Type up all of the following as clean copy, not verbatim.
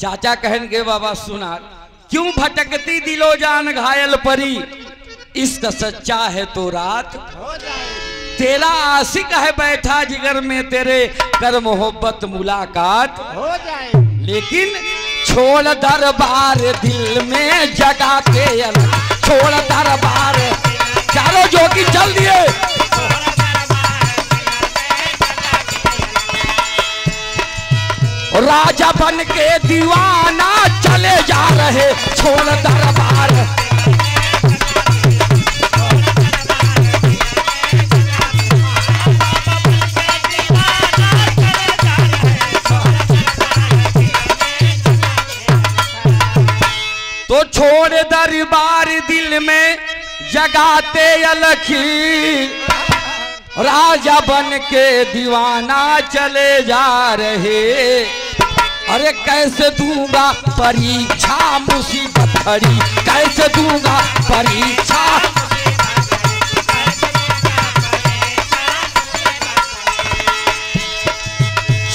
चाचा कहन के बाबा सुना, क्यों भटकती दिलो जान घायल परी, इश्क सच्चा है तो रात हो जाए। तेरा आशिक है बैठा जिगर में, तेरे कर मोहब्बत मुलाकात हो जाए। लेकिन छोड़ दरबार दिल में जगा के अलग, छोड़ दरबार। चारों जोगी चल दिए। राजा बन के दीवाना चले जा रहे, छोड़ दरबार। तो छोड़ दरबार दिल में जगाते अलखी, राजा बन के दीवाना चले जा रहे। अरे कैसे दूंगा परीक्षा मुसीबत खड़ी, कैसे दूंगा परीक्षा।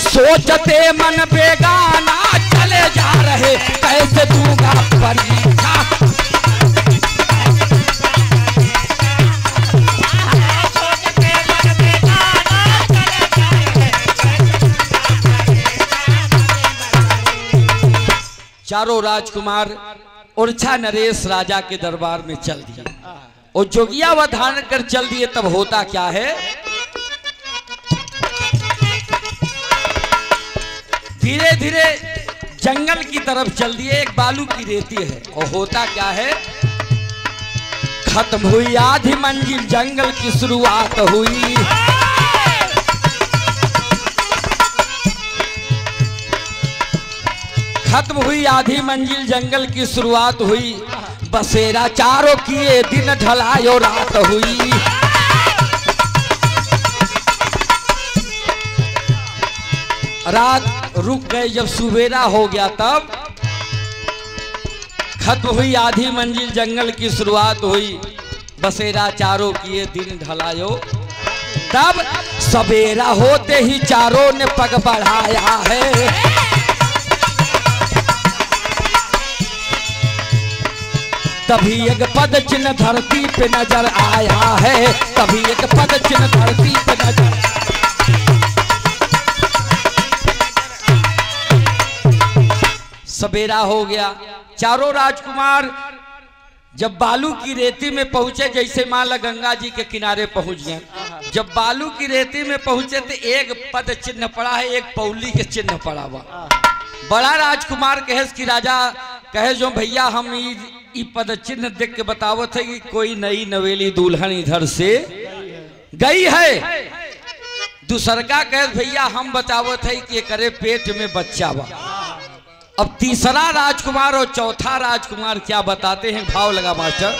सोचते मन बेगाना चले जा रहे, कैसे दूंगा परीक्षा। चारों राजकुमार उर्छा नरेश राजा के दरबार में चल दिए और जोगिया व धारण कर चल दिए। तब होता क्या है, धीरे धीरे जंगल की तरफ चल दिए। एक बालू की रेती है और होता क्या है, खत्म हुई आधी मंजिल, जंगल की शुरुआत हुई। खत्म हुई आधी मंजिल, जंगल की शुरुआत हुई। बसेरा चारों किए, दिन ढलायो रात हुई। रात रुक गए, जब सुबेरा हो गया तब खत्म हुई आधी मंजिल, जंगल की शुरुआत हुई। बसेरा चारों किए, दिन ढलायो। तब सवेरा होते ही चारों ने पग बढ़ाया है। तभी एक पद चिन्ह धरती पे नजर आया है, तभी एक पद चिन्ह धरती पे नजर। सवेरा हो गया। चारों राजकुमार जब बालू की रेती में पहुंचे, जैसे माला गंगा जी के किनारे पहुंच गए, जब बालू की रेती में पहुंचे तो एक पद चिन्ह पड़ा है, एक पौली के चिन्ह पड़ा हुआ। बड़ा राजकुमार कहे कि राजा कहे जो भैया हम ई पद चिन्ह देख के बतावत है कि कोई नई नवेली दुल्हन इधर से गई है। दूसरका कहे भैया हम बतावत है कि करे पेट में बच्चा बा। अब तीसरा राजकुमार और चौथा राजकुमार क्या बताते हैं, भाव लगा मास्टर।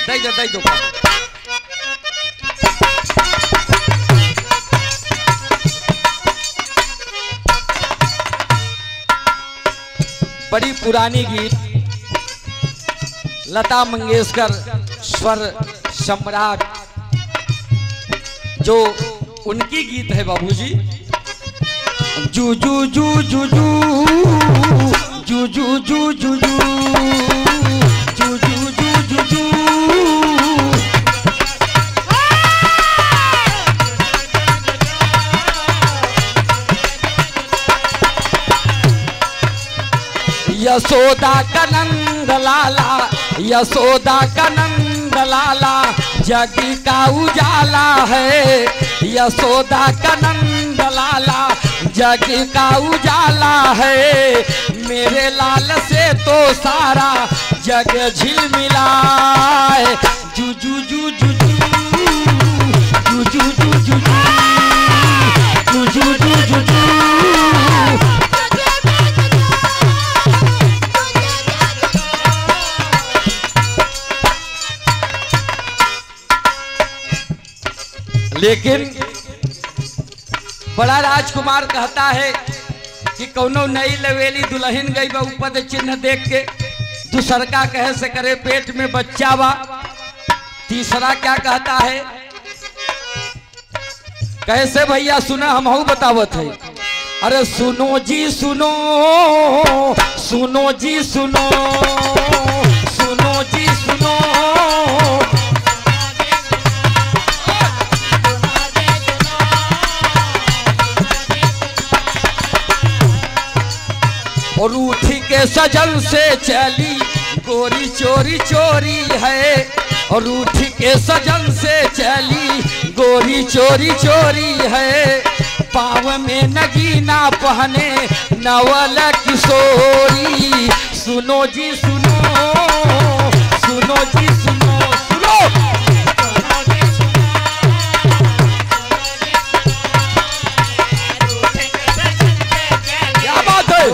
दे दो बड़ी पुरानी गीत, लता मंगेशकर स्वर सम्राट, जो उनकी गीत है बाबूजी। जू जू जू जू जू जू जू जू जू जू जू जू जू जू। यशोदा का नंद लाला, यशोदा का नंद लाला, जग का उजाला है। यशोदा का नंद लाला, जग का उजाला है। मेरे लाल से तो सारा जग झिलमिलाए। जू जू जू जू जू जू जू जू जू जू जू जू जू जू। लेकिन बड़ा राजकुमार कहता है कि कौनो नई लवेली दुल्हन गई बा, पद चिन्ह देख के। दूसरका कहे से करे पेट में बच्चा बा। तीसरा क्या कहता है, कैसे भैया सुना हम बतावत है। अरे सुनो जी सुनो, सुनो जी सुनो, सुनो जी सुनो। और रूठी के सजन से चली गोरी चोरी चोरी है, और रूठी के सजन से चली गोरी चोरी चोरी है। पाँव में नगीना पहने नवल किशोरी। सुनो जी सुनो, सुनो जी सुनो, सुनो। क्या बात है?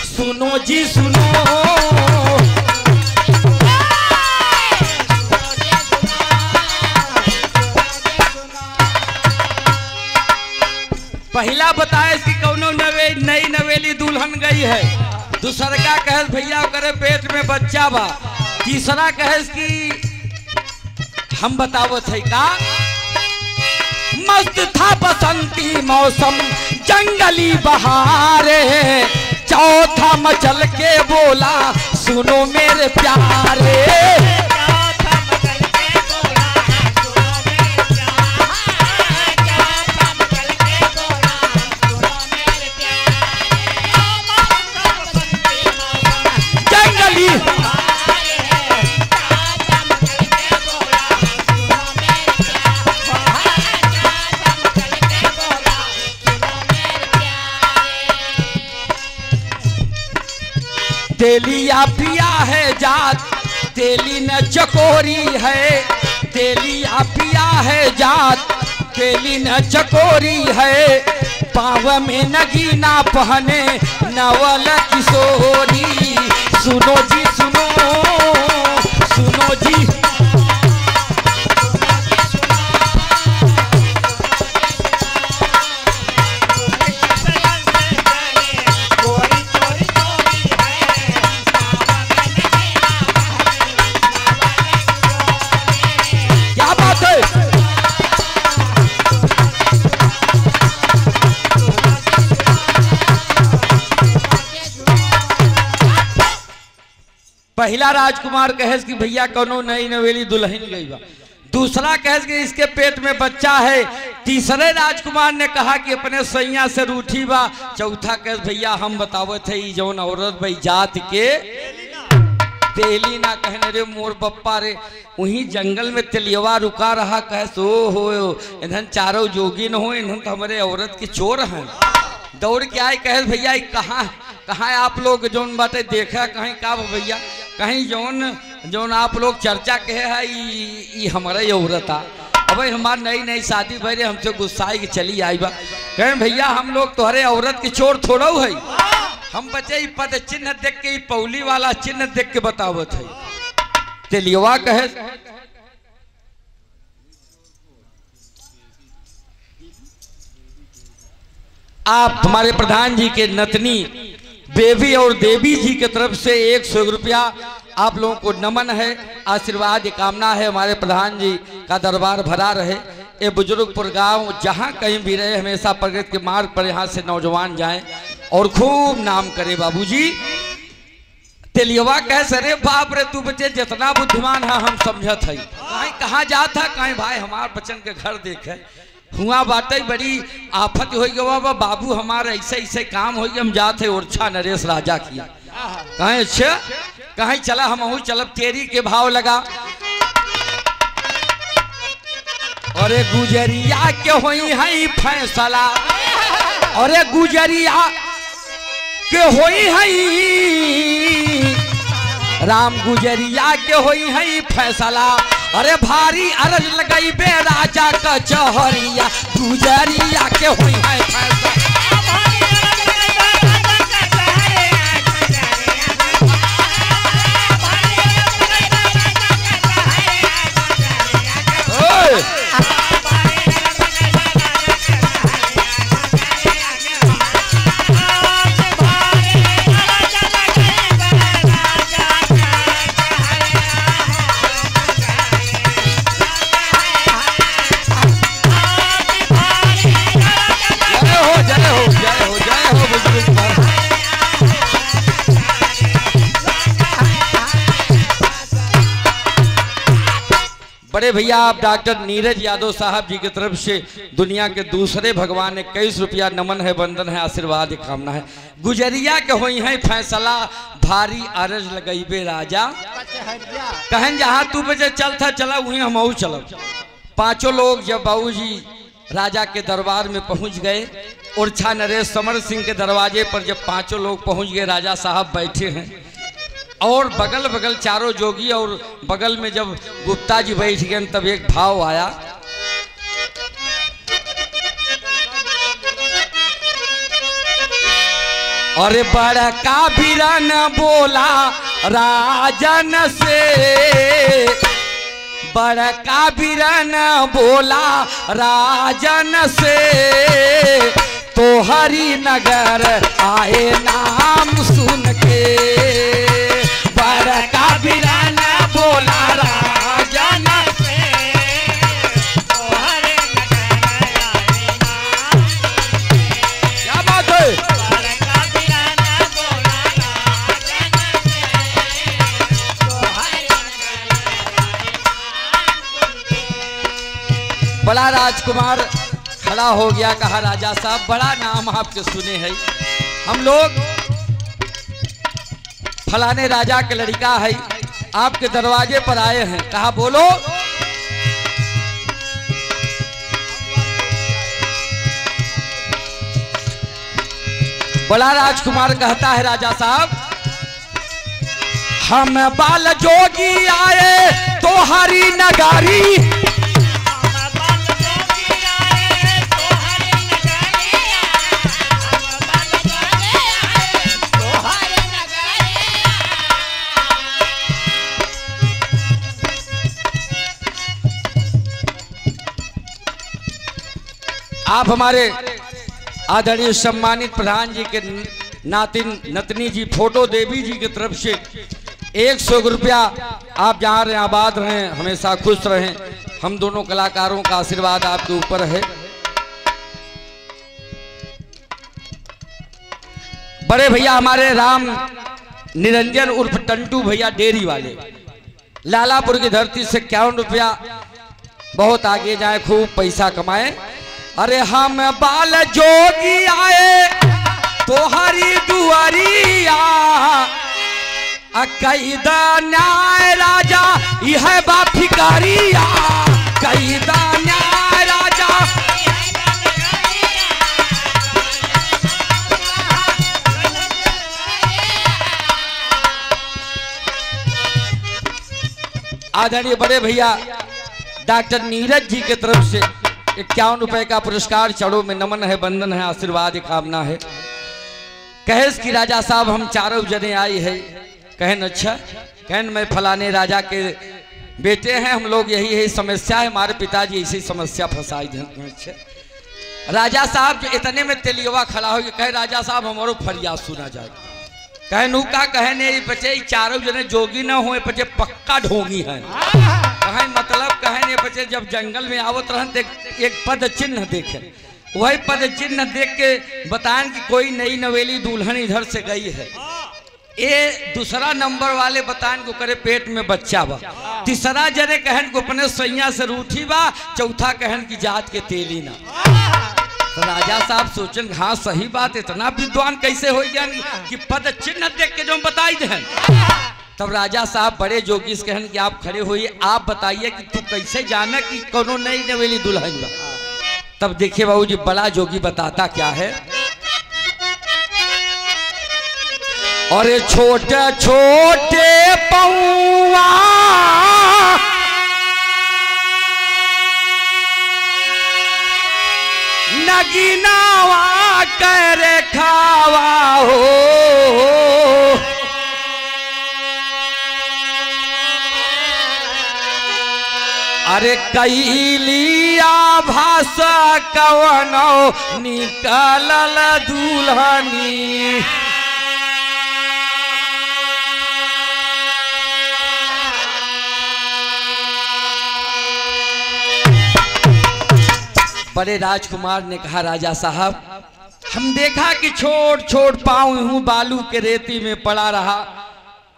सुनो जी सुनो। पहला बताए कि कौनो नई नवेली दुल्हन गई है। दूसरा कहे भैया करे पेट में बच्चा बा। तीसरा कहे कि हम बतावत है का मस्त था बसंती मौसम जंगली बहारे। चौथा मचल के बोला सुनो मेरे प्यारे। तेलिया पिया है जात तेली न चकोरी है। तेलिया पिया है जात तेली न चकोरी है। पाँव में नगीना पहने नवल किशोरी। सुनो जी सुनो, सुनो जी। पहला राजकुमार कहेस कि भैया कौनो नई नवेली दुल्हन गई बा। दूसरा कहेस कि इसके पेट में बच्चा है। तीसरे राजकुमार ने कहा कि अपने सैया से रूठी बा। चौथा कहेस भैया हम बतावत है जौन औरत भाई जात के तेली ना कहने रे मोर बप्पा रे। वहीं जंगल में तेलियवा रुका रहा। कहेस ओ हो इन्हन चारों जोगी न हो, इन्हन तो हमारे औरत के चोर हैं। दौड़ के आए कहे भैया कहाँ कहाँ आप लोग जौन बातें देखा कहीं का भैया कहीं जौन आप लोग चर्चा कहे है ये हमारा ये औरत आ। अब हमार नई नई शादी भरे हमसे गुस्साई के चली आई बा। कहें भैया हम लोग तुम्हारे औरत के चोर थोड़ा है। हम बचे पद चिन्ह देख के पौली वाला चिन्ह देख के बतावत है। तेलियवा कहे आप हमारे प्रधान जी के नतनी बेबी और देवी जी की तरफ से 100 रुपया आप लोगों को नमन है, आशीर्वाद कामना है। हमारे प्रधान जी का दरबार भरा रहे। ये बुजुर्गपुर गांव जहां कहीं भी रहे हमेशा प्रगति के मार्ग पर यहाँ से नौजवान जाएं और खूब नाम करे बाबूजी। तेलियवा कहे सरे बाप रे तू बच्चे जितना बुद्धिमान है हम समझत है। कहीं कहाँ जात है कहीं भाई हमारे बच्चन के घर देखे हुआ बात बड़ी आफत हो गया बाबू हमारे ऐसे ऐसे काम हो हम जाते ओरछा नरेश राजा किया। कहीं अच्छा कहीं चला हम चलब तेरी के भाव लगा। अरे गुजरिया के होई है फैसला, अरे गुजरिया के होई है राम गुजरिया के होई है फैसला। अरे भारी अरज लगाई बे राजा का चहरिया गुजरिया के होई है फैसला। बड़े भैया आप डॉक्टर नीरज यादव साहब जी की तरफ से दुनिया के दूसरे भगवान 21 रुपया नमन है, वंदन है, आशीर्वाद कामना है। गुजरिया के होई है फैसला भारी अरज लगैबे राजा, कहन जहाँ तू बजे चल था चला वहीं हम चलब। पांचों लोग जब बाबूजी राजा के दरबार में पहुंच गए, उर्छा नरेश समर सिंह के दरवाजे पर जब पांचों लोग पहुंच गए, राजा साहब बैठे हैं और बगल बगल चारों जोगी और बगल में जब गुप्ता जी बैठ गए तब एक भाव आया, अरे बड़का बीरन बोला राजन से, बड़का बीरन बोला राजन से, तो हरि नगर आए नाम सुन के, बड़का बीरन बोला राजन से, तो हरि नगर आए नाम सुन के। क्या बात है? बड़का बीरन बोला राजन से, तो हरि नगर आए नाम सुन के। बड़ा राजकुमार खड़ा हो गया, कहा राजा साहब बड़ा नाम आपके सुने हैं, हम लोग फलाने राजा के लड़का है, आपके दरवाजे पर आए हैं। कहा बोलो। बड़ा राजकुमार कहता है राजा साहब हम बाल जोगी आए तो हरी नगारी, आप हमारे आदरणीय सम्मानित प्रधान जी के नातिन नतनी जी फोटो देवी जी की तरफ से 100 रुपया, आप जहाँ रहें आबाद रहें, हमेशा खुश रहें, हम दोनों कलाकारों का आशीर्वाद आपके ऊपर है। बड़े भैया हमारे राम निरंजन उर्फ टंटू भैया डेरी वाले, लालापुर की धरती से 51 रुपया, बहुत आगे जाए, खूब पैसा कमाए। अरे हम बाल जोगी आए तो हरी दुआरिया, कैदा न्याय राजा यह बा फिकारिया, कैदा न्याय राजा। आदरणीय बड़े भैया डॉक्टर नीरज जी की तरफ से 51 रुपए का पुरस्कार, चढ़ो में नमन है, वंदन है, आशीर्वाद कामना है। कहेस कि राजा साहब हम चारों जने आई है, कहन अच्छा, कहन मैं फलाने राजा के बेटे हैं, हम लोग यही समस्या है, हमारे पिताजी ऐसी समस्या फंसाई थे। अच्छा राजा साहब इतने में तेलियवा खड़ा हो गया, कहे राजा साहब हमारो फरियाद सुना जाए। कहे नू का कहने बचे चारों जने जोगी ना हुए, बचे पक्का ढोंगी है। कहे मतलब कहने बचे जब जंगल में आवत रहन एक पद चिन्ह देखे, वही पद चिन्ह देख के बताएं कि कोई नई नवेली दुल्हन इधर से गई है। ये दूसरा नंबर वाले बताएं को करे पेट में बच्चा बा, तीसरा जने कहन को अपने सैया से रूठी बा, चौथा कहन की जात के तेली ना। तो राजा साहब सोचन हाँ सही बात, इतना विद्वान कैसे हो गया कि पद चिन्ह देख के जो बताई दें। तब राजा साहब बड़े जोगी से कहन कि आप खड़े होइए, आप बताइए कि तू कैसे जाना कि कोनो नई नवेली दुल्हन बा। तब देखिए बाबू जी बड़ा जोगी बताता क्या है, और छोटे छोटे पौआ नगीनावा करे खावा हो, अरे कैलिया भाषा कवनो निकलल दुल्हनी, बड़े राजकुमार ने कहा राजा साहब हम देखा कि छोट छोट पाँव हूँ बालू के रेती में पड़ा रहा,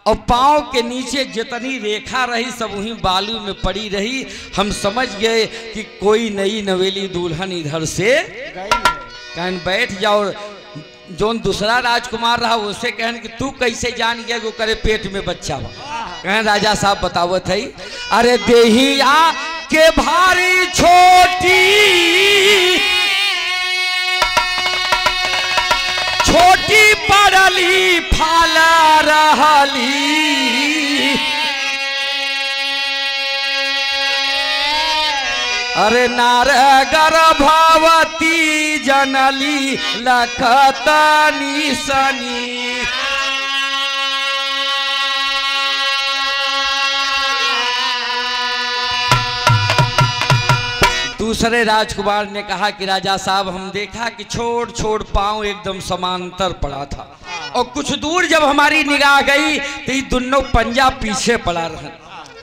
और पाँव के नीचे जितनी रेखा रही सब वहीं बालू में पड़ी रही। हम समझ गए कि कोई नई नवेली दुल्हन इधर से कहन बैठ जाओ। जोन दूसरा राजकुमार रहा उसे कहन कि तू कैसे जान गया कि करे पेट में बच्चा बा। कहन राजा साहब बतावत है, अरे देहिया के भारी छोटी छोटी पड़ली फाला रहली, अरे नार गर्भवती जनली लखतनी सनी। दूसरे राजकुमार ने कहा कि राजा साहब हम देखा कि छोट छोट पांव एकदम समांतर पड़ा था और कुछ दूर जब हमारी निगाह गई तो ये दोनों पंजा पीछे पड़ा रहा।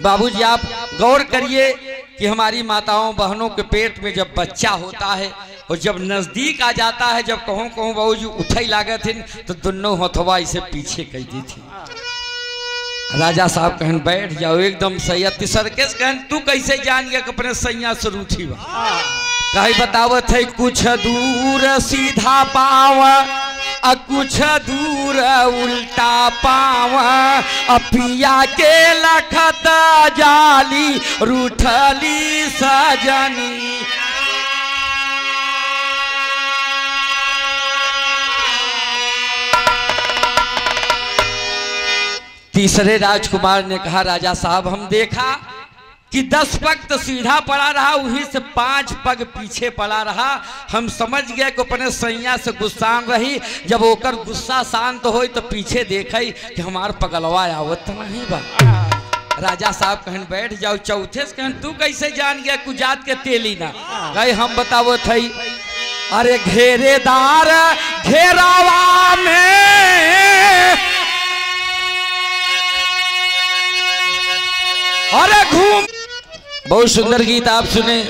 बाबूजी आप गौर करिए कि हमारी माताओं बहनों के पेट में जब बच्चा होता है और जब नजदीक आ जाता है, जब कहूँ कहूँ बाबूजी उठे लागे थे तो दोनों हथवा इसे पीछे कह दी थी। राजा साहब कहन बैठ जाओ एकदम सही। तिसरकेश कहन तू कैसे जान गया कि अपने सैया से रूठी बा। कहीं बतावत है कुछ दूर सीधा पाव कुछ दूर उल्टा पाव, पिया के लखत जाली रूठली सजनी। तीसरे राजकुमार ने कहा राजा साहब हम देखा कि 10 पग तो सीधा पड़ा रहा, वहीं से 5 पग पीछे पड़ा रहा। हम समझ गए कि अपने सैया से गुस्सान रही। जब ओकर गुस्सा शांत हो तो पीछे देखे कि हमार पगलवा आवत नहीं बा। राजा साहब कहन बैठ जाओ। चौथे से कहन तू कैसे जान गया कुजात के तेली ना। कहे हम बतावो थई, अरे घेरेदार घेरावा में अरे घूम। बहुत सुंदर गीत आप सुने।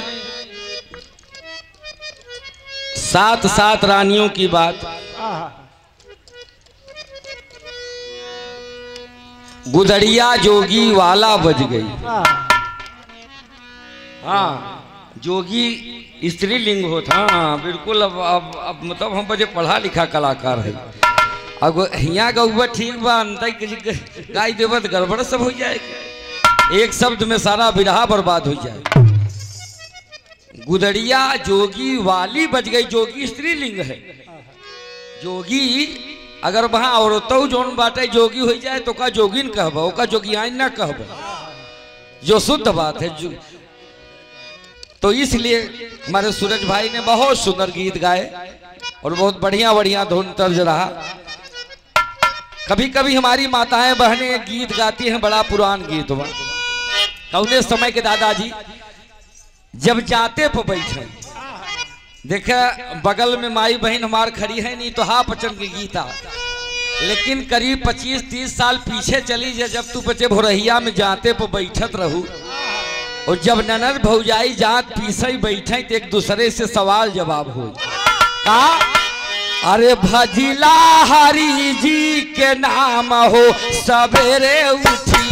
7 रानियों की बात। गुदड़िया जोगी वाला बज गई। हाँ जोगी स्त्रीलिंग होता। हाँ बिल्कुल। अब मतलब हम बजे पढ़ा लिखा कलाकार है। अब यहाँ गौबा ठीक बा, अंत गाय देवत गड़बड़ सब हो जाएगी। एक शब्द में सारा विरहा बर्बाद हो जाए। गुदड़िया जोगी वाली बज गई। जोगी स्त्रीलिंग है। जोगी अगर वहां औरतों जोन बाटे जोगी हो जाए तो का जोगिन कहब, ओका जोगियान ना कहब, जो शुद्ध बात है। तो इसलिए हमारे सूरज भाई ने बहुत सुंदर गीत गाए और बहुत बढ़िया बढ़िया धुन तर्ज रहा। कभी कभी हमारी माताएं बहनें गीत गाती हैं, बड़ा पुरान गीत हुआ। कौने समय के दादाजी जब जाते पर बैठे, देखे बगल में माई बहन हमार खड़ी है नहीं तो हा पचन के गीता। लेकिन करीब 25-30 साल पीछे चली जब तू बच्चे भोरहिया में जाते पर बैठत रहू और जब ननद भौजाई जात पीछे बैठे तो एक दूसरे से सवाल जवाब हो का, अरे भजिला हरि जी के नाम हो सवेरे उठी,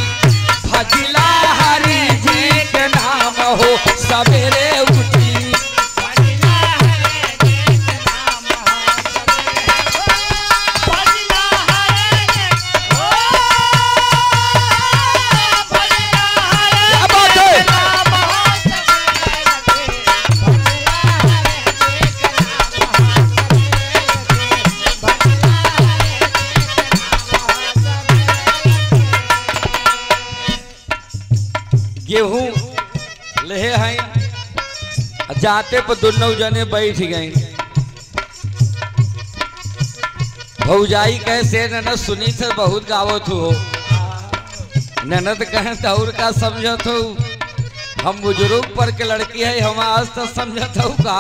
भजिला हरि जी के नाम हो सवेरे उठी। गेहूं ले हैं जाते पर दोनों जने बैठ गए। भौजाई कैसे ननद सुनी से बहुत गावत हो, ननद कहे तौर का समझत हो, हम बुजुर्ग पर के लड़की है हम आज तक समझत हो का।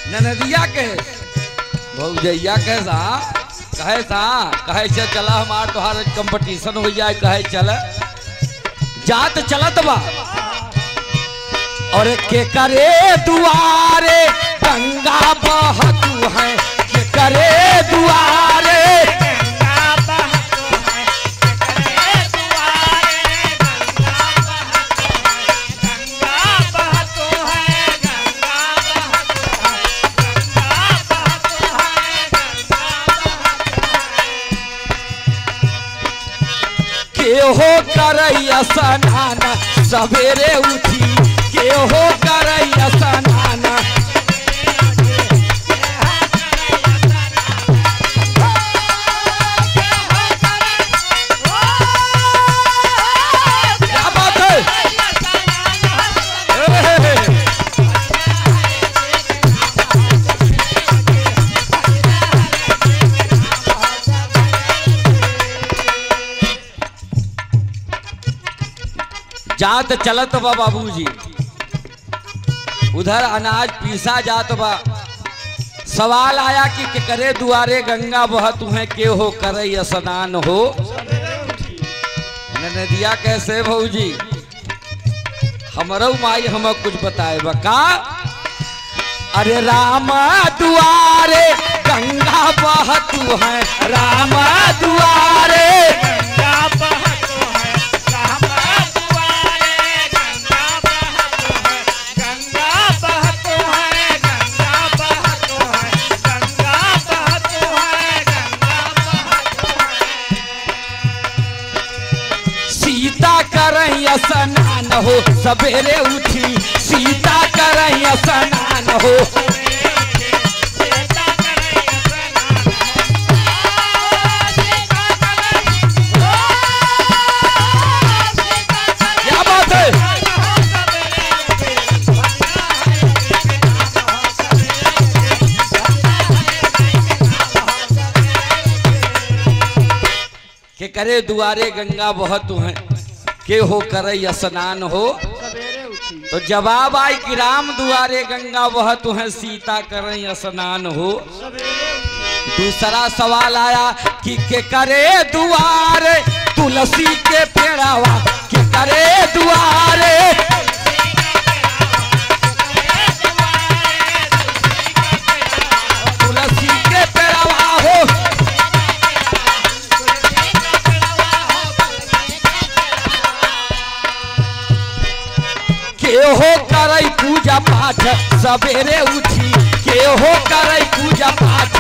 ननदिया कहे भौजैया कहे चला हमार तोहार कंपटीशन हो जाए, कहे चल जात चलत बा और के करे दुआरे गंगा बहतू है, के करे दुआरे गंगा बहतू है, के हो करैया स्नान सवेरे उठी के हो करैया स्नान। क्या बात है? जात चलत बा बाबूजी, उधर अनाज पीसा जात बा। सवाल आया कि करे दुआरे गंगा बहत है के हो करे स्नान हो। नदिया कैसे भौजी हमरो माई हम कुछ बताए बका। अरे रामा दुआरे गंगा बहत है, रामा दुआरे गंगा बहत है, रामा दुआरे गंगा बहत है, गंगा बहत है, गंगा बहत है, गंगा बहत है, गंगा बहत है। सीता करैया स्नान हो सवेरे उठी, सीता करैया स्नान हो। क्या बात है? के करे दुआरे गंगा बहत है के हो करे स्नान हो। तो जवाब आई कि राम दुआरे गंगा बहत है सीता करे स्नान हो। दूसरा सवाल आया कि के करे दुआरे तुलसी के पेड़ावा, के करे दुआरे तुलसी के पेड़ावा हो। के हो करई पूजा पाठ सवेरे उठी, के हो करई पूजा पाठ।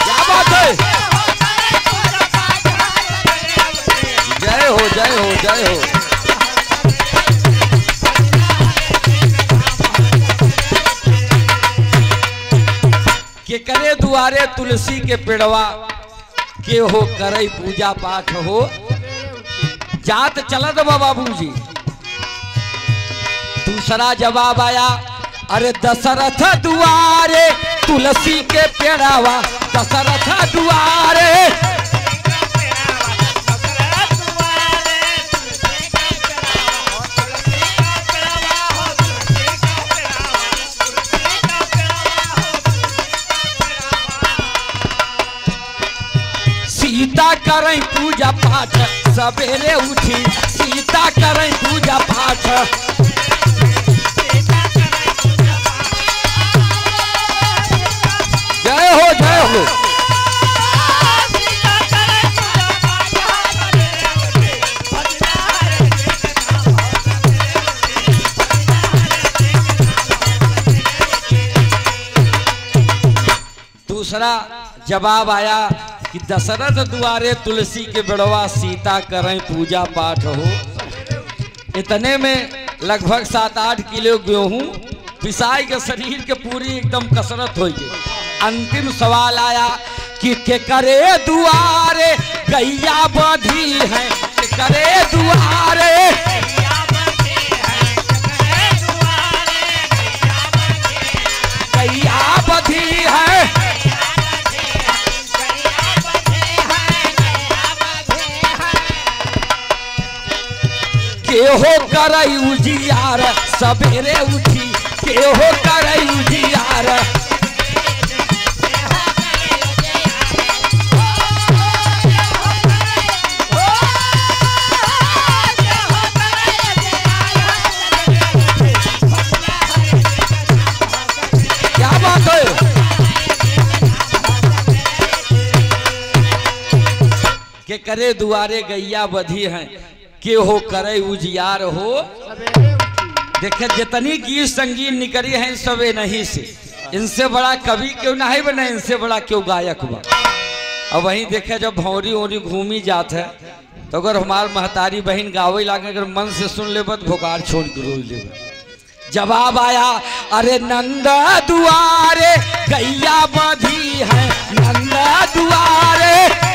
क्या बात है? जय हो जय हो जय हो। के करे दुआरे तुलसी के पेड़वा के हो करे पूजा पाठ हो। जात चलत बा बाबूजी। दूसरा जवाब आया अरे दशरथ दुआरे तुलसी के पेड़वा, दशरथ दुआरे सीता करें पूजा पाठ सवेरे उठी, सीता करें पूजा पाठ। जय हो जय हो। दूसरा जवाब आया कि दशरथ दुआरे तुलसी के बेड़वा सीता करें पूजा पाठ हो। इतने में लगभग 7-8 किलो गेहूं पिसाई के शरीर के पूरी एकदम कसरत हो गई। अंतिम सवाल आया कि के करे दुआरे गैया बधी है, के करे दुआरे गैया बधी है। के हो करई उजियार सवेरे उठी, के हो करई उजियार। क्या बात है? के करे दुआरे गैया बधी हैं, के हो करे उजियार हो। देखे जितनी गीत संगीत निकली हैं सबे नहीं से इनसे बड़ा कवि क्यों नहीं बने, इनसे बड़ा क्यों गायक बा। अब वहीं देखे जब भौरी ओरी घूमी जात है तो अगर हमार महतारी बहन गावे लागे, अगर मन से सुन ले बत भोकार छोड़ के रोई ले। जवाब आया, अरे नंदा दुआरे गैया बधी है, नंदा दुआरे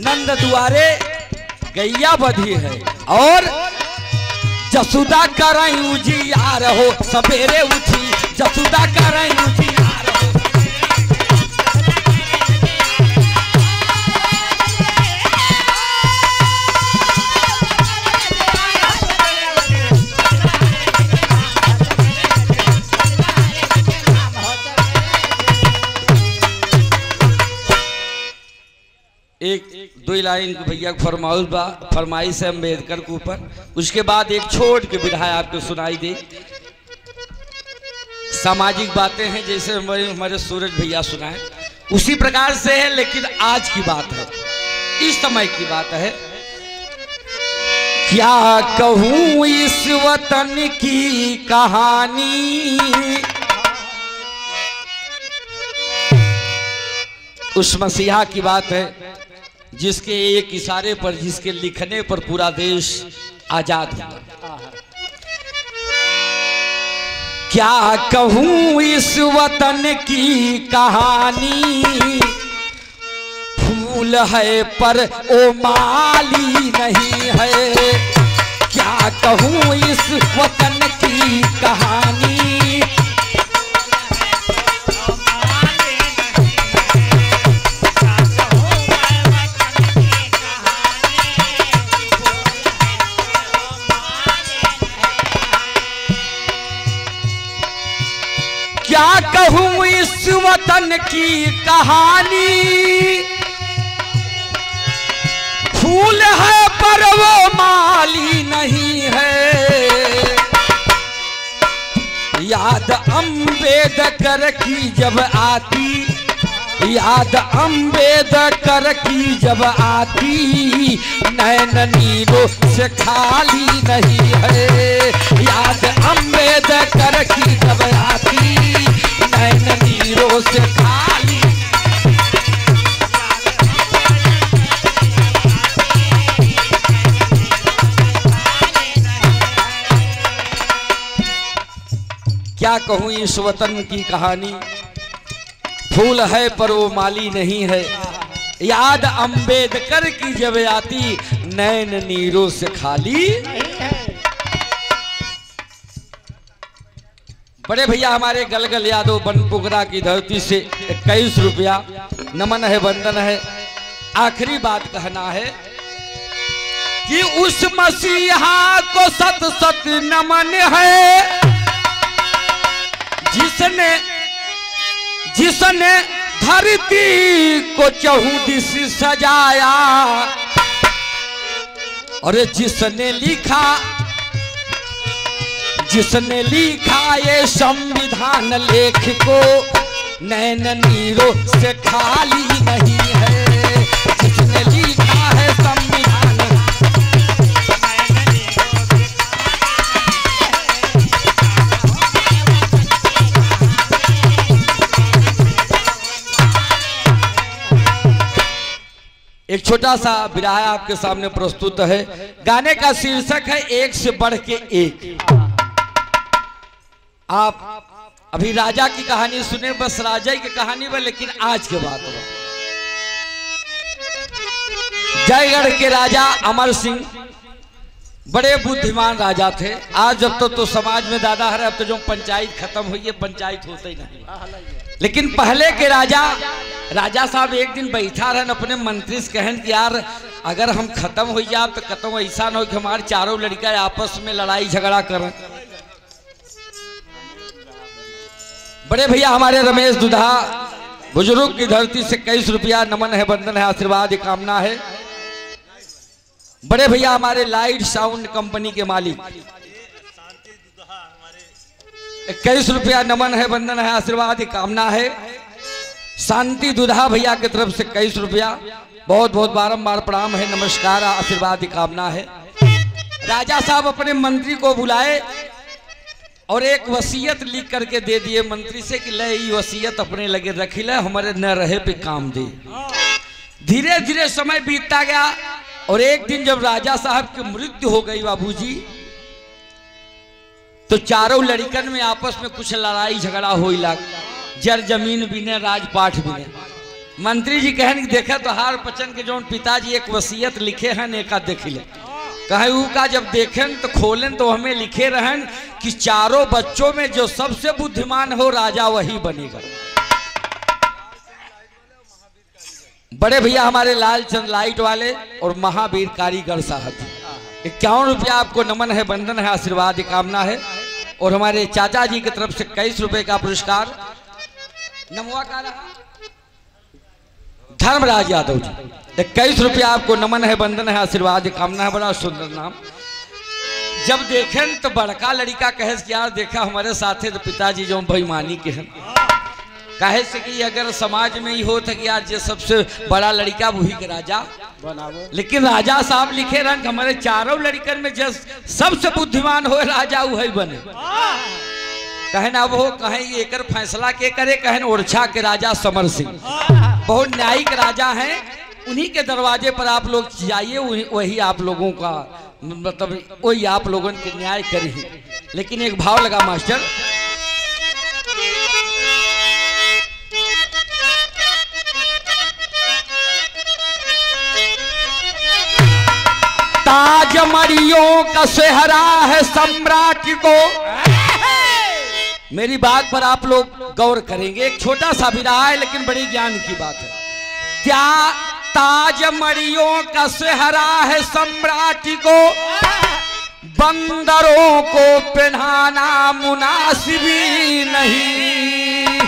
नंद दुआरे गैया बधी है। और जसुदा करई उजियार हो, सवेरे उठी जसुदा करई उजियार हो। एक दो लाइन भैया फरमाइश है अम्बेडकर के ऊपर, उसके बाद एक छोड़ के विधा आपको सुनाई दे। सामाजिक बातें हैं जैसे हमारे सूरज भैया सुनाए उसी प्रकार से है, लेकिन आज की बात है, इस समय की बात है। क्या कहूं इस वतन की कहानी, उस मसीहा की बात है जिसके एक इशारे पर, जिसके लिखने पर पूरा देश आजाद हुआ। क्या कहूं इस वतन की कहानी, फूल है पर ओ माली नहीं है। क्या कहूं इस वतन की कहानी, क्या कहूं इस वतन की कहानी, फूल है पर वो माली नहीं है। याद अम्बेडकर की जब आती, याद अम्बेडकर की जब आती, नैन नीरों से खाली नहीं है। याद अम्बेडकर की जब आती, नैन नीरों से खाली। क्या कहूं इस वतन की कहानी, फूल है पर वो माली नहीं है। याद अम्बेडकर की जब आती, नैन नीरों से खाली। बड़े भैया हमारे गलगल यादव बनपुगरा की धरती से 21 रुपया नमन है, वंदन है। आखिरी बात कहना है कि उस मसीहा को सत सत नमन है, जिसने धरती को चहुदिश सजाया, और जिसने लिखा ये संविधान लेख को, नैन नीरों से खाली नहीं है। जिसने लिखा है संविधान, एक छोटा सा विरहा आपके सामने प्रस्तुत है। गाने का शीर्षक है एक से बढ़ के एक। आप अभी राजा की कहानी सुने, बस राजा की कहानी में, लेकिन आज के बात हो। जयगढ़ के राजा अमर सिंह बड़े बुद्धिमान राजा थे। आज जब तो समाज में दादा है, अब तो जो पंचायत खत्म हुई है, पंचायत होते ही नहीं। लेकिन पहले के राजा साहब एक दिन बैठा रहन अपने मंत्री से, कहन कि यार अगर हम खत्म हो जाए तो खत्म ऐसा न हो कि हमारे चारों लड़का आपस में लड़ाई झगड़ा करें। बड़े भैया हमारे रमेश दुधा बुजुर्ग की धरती से 21 रुपया नमन है, वंदन है, आशीर्वाद कामना है। बड़े भैया हमारे लाइट साउंड कंपनी के मालिक 21 रुपया नमन है, वंदन है, आशीर्वाद कामना है। शांति दुधा भैया की तरफ से 21 रुपया, बहुत बहुत बारंबार प्रणाम है, नमस्कार, आशीर्वाद कामना है। राजा साहब अपने मंत्री को बुलाए और एक वसीयत लिख करके दे दिए मंत्री से कि ले ये वसीयत अपने लगे रखी ले, हमारे न रहे पे काम दे। धीरे धीरे समय बीतता गया और एक दिन जब राजा साहब की मृत्यु हो गई बाबूजी, तो चारों लड़कन में आपस में कुछ लड़ाई झगड़ा हो लग, जर जमीन बिने राजपाट बिने। मंत्री जी कहन देखे तो हार पचन के जो पिताजी एक वसीयत लिखे हैं एका देख ले, कहे ऊ का जब देखें तो खोलें तो हमें लिखे रहन कि चारों बच्चों में जो सबसे बुद्धिमान हो राजा वही बनेगा। बड़े भैया हमारे लालचंद लाइट वाले और महावीर कारीगर साहब, 51 रुपया आपको नमन है, वंदन है, आशीर्वाद कामना है। और हमारे चाचा जी की तरफ से 21 रुपए का पुरस्कार। नमवा का रहा धर्मराज यादव जी, 21 रुपया आपको नमन है, वंदन है, आशीर्वाद कामना है। बड़ा सुंदर नाम। जब देखें तो बड़का लड़का कहे कि यार देखा हमारे साथे तो पिताजी जो बेईमानी के हैं, कहे से कि अगर समाज में ही हो तो यार जो सबसे बड़ा लड़का वही के राजा बनावो। लेकिन राजा साहब लिखे रंग हमारे चारों लड़कन में जो सबसे बुद्धिमान हो राजा वही बने। कहे ना वो कहे एक फैसला के करे, कहे ओरछा के राजा समर सिंह बहुत न्यायिक राजा हैं, उन्हीं के दरवाजे पर आप लोग जाइए, वही आप लोगों का मतलब वही आप लोगों के न्याय करी। लेकिन एक भाव लगा मास्टर, ताज मरियों का सेहरा है सम्राट को। मेरी बात पर आप लोग गौर करेंगे, एक छोटा सा भी रहा है लेकिन बड़ी ज्ञान की बात है। क्या ताज मरियों का सेहरा है सम्राट को, बंदरों को पहनाना मुनासिब नहीं।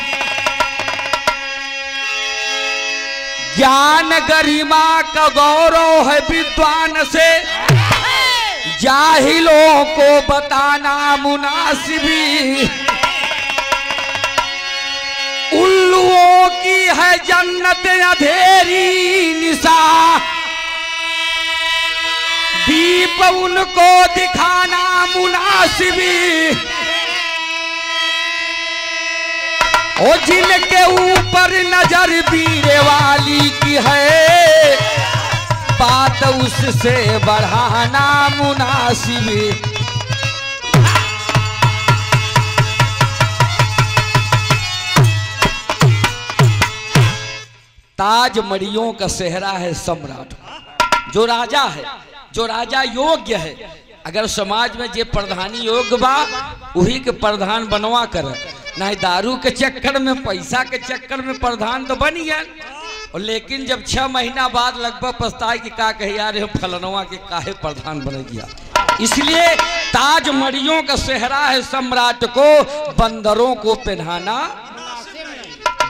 ज्ञान गरिमा का गौरव है विद्वान से, जाहिलों को बताना मुनासिबी। उल्लुओं की है जन्नत अंधेरी निशा, दीप उनको दिखाना मुनासिबी। ओ जिनके ऊपर नजर बीरे वाली की है, बात उससे बढ़ाना मुनासिब। ताज मड़ियों का सेहरा है सम्राट, जो राजा है, जो राजा योग्य है। अगर समाज में जे प्रधानी योग्य बा वही के प्रधान बनवा कर, नहीं दारू के चक्कर में पैसा के चक्कर में प्रधान तो बनी है। और लेकिन जब 6 महीना बाद लगभग पछताए कि का कहे यार हम फलनवा के काहे प्रधान बन गया। इसलिए ताज मड़ियों का सेहरा है सम्राट को, बंदरों को पहनाना।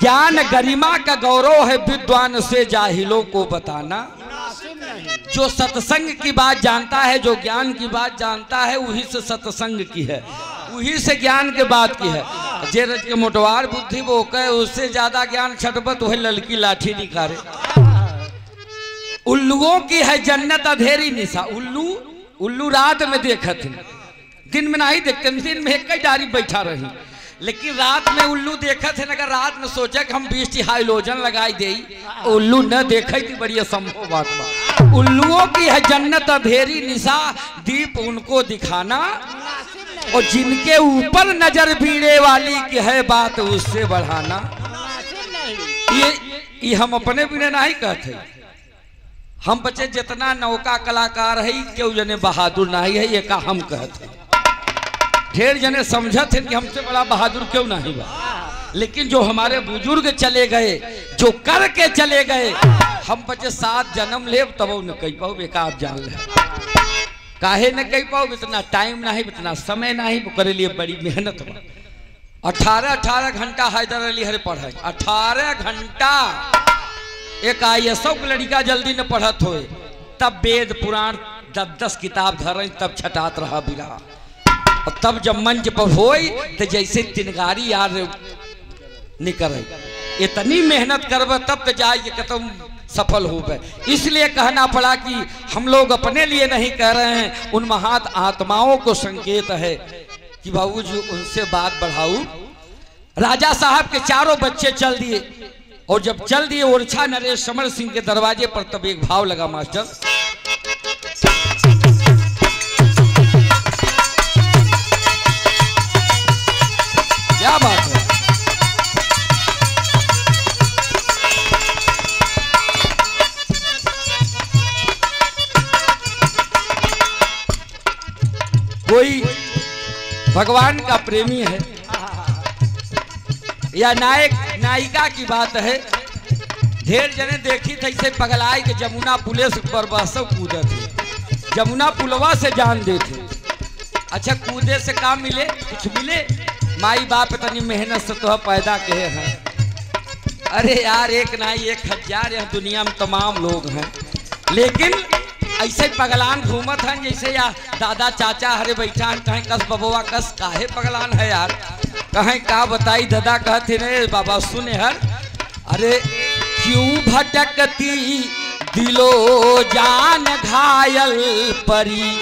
ज्ञान गरिमा का गौरव है विद्वान से, जाहिलों को बताना। जो सत्संग की बात जानता है, जो ज्ञान की बात जानता है, वही से सत्संग की है, वही से ज्ञान के बात की है। जे रज के मोटवार बुद्धि वो कहे उससे ज्यादा ज्ञान छटपट वही ललकी लाठी निकारे। उल्लुओं की है जन्नत अंधेरी निशा। उल्लू रात में देखते, दिन में नहीं देखते, दिन में एक ही डारी बैठा रही। लेकिन रात में उल्लू देखा थे, अगर रात में सोचा कि हम 20 हाइलोजन लगाई दे, उल्लू न देखे थी, बड़ी असंभव बात बा। उल्लुओं की है जन्नत अंधेरी निशा, दीप उनको दिखाना। और जिनके ऊपर नजर बीड़े वाली की है, बात उससे बढ़ाना। ये हम अपने बिना नहीं कहते, हम बच्चे जितना नौका कलाकार है क्यों जने बहादुर नहीं है, ये का हम कहते। ढेर जने समझते हैं कि हमसे बड़ा बहादुर क्यों नहीं बा, लेकिन जो हमारे बुजुर्ग चले गए, जो करके चले गए, हम बच्चे 7 जन्म ले तब न कह पाओ। बेका आप जान ले काहे न कह पाओ, इतना टाइम नहीं, इतना समय नहीं, करे लिए बड़ी मेहनत बा। 18 घंटा हैदर अली हरे पढ़े, 18 घंटा। एक IAS लड़का जल्दी न पढ़त होए, तब वेद पुराण 10 किताब धर तब छटात रहा बिरा। और तब जब मंच पर होई तो जैसे तिनगारी यार निकल, इतनी मेहनत करब तब तो जाए कि तुम सफल हो गए। इसलिए कहना पड़ा कि हम लोग अपने लिए नहीं कह रहे हैं, उन महान आत्माओं को संकेत है कि बाबूजी उनसे बात बढ़ाऊ। राजा साहब के चारों बच्चे चल दिए, और जब चल दिए ओरछा नरेश समर सिंह के दरवाजे पर, तब एक भाव लगा मास्टर, क्या बात है। कोई भगवान का प्रेमी है या नायक नायिका की बात है, ढेर जने देखी थे इसे पगलाई के जमुना पुले से पर बसव कूदे थे, जमुना पुलवा से जान दे थे। अच्छा कूदे से काम मिले, कुछ मिले? माई बाप इतनी मेहनत से तो पैदा कहे हैं। अरे यार एक नाई 1000 यह दुनिया में तमाम लोग हैं, लेकिन ऐसे पगलान घूमत हैं जैसे या दादा चाचा हरे बैठा कहीं कस बबुआ कस, काहे पगलान है यार, कहीं का बताई दादा कहते रे बाबा सुने हर। अरे क्यों भटकती दिलो जान घायल परी,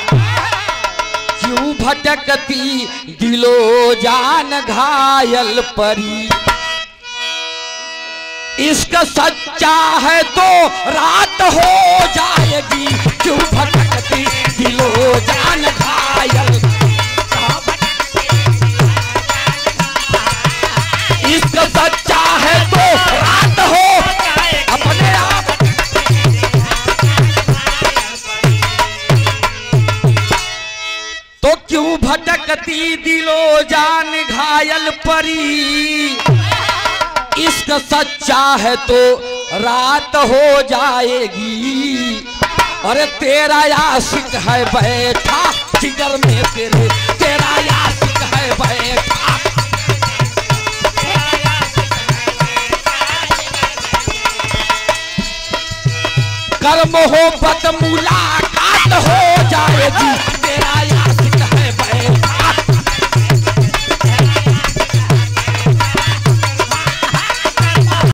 क्यों भटकती दिलो जान घायल परी, इश्क सच्चा है तो रात हो जाएगी, क्यों भटकती दिलो जान घायल, इश्क सच्चा है तो रात हो अपने आप। तो क्यों भटकती दिलो जान घायल परी, इश्क सच्चा है तो रात हो जाएगी। अरे तेरा आशिक है बैठा जिगर में तेरे, तेरा आशिक है बैठा, कर मोहब्बत मुलाकात हो जाएगी,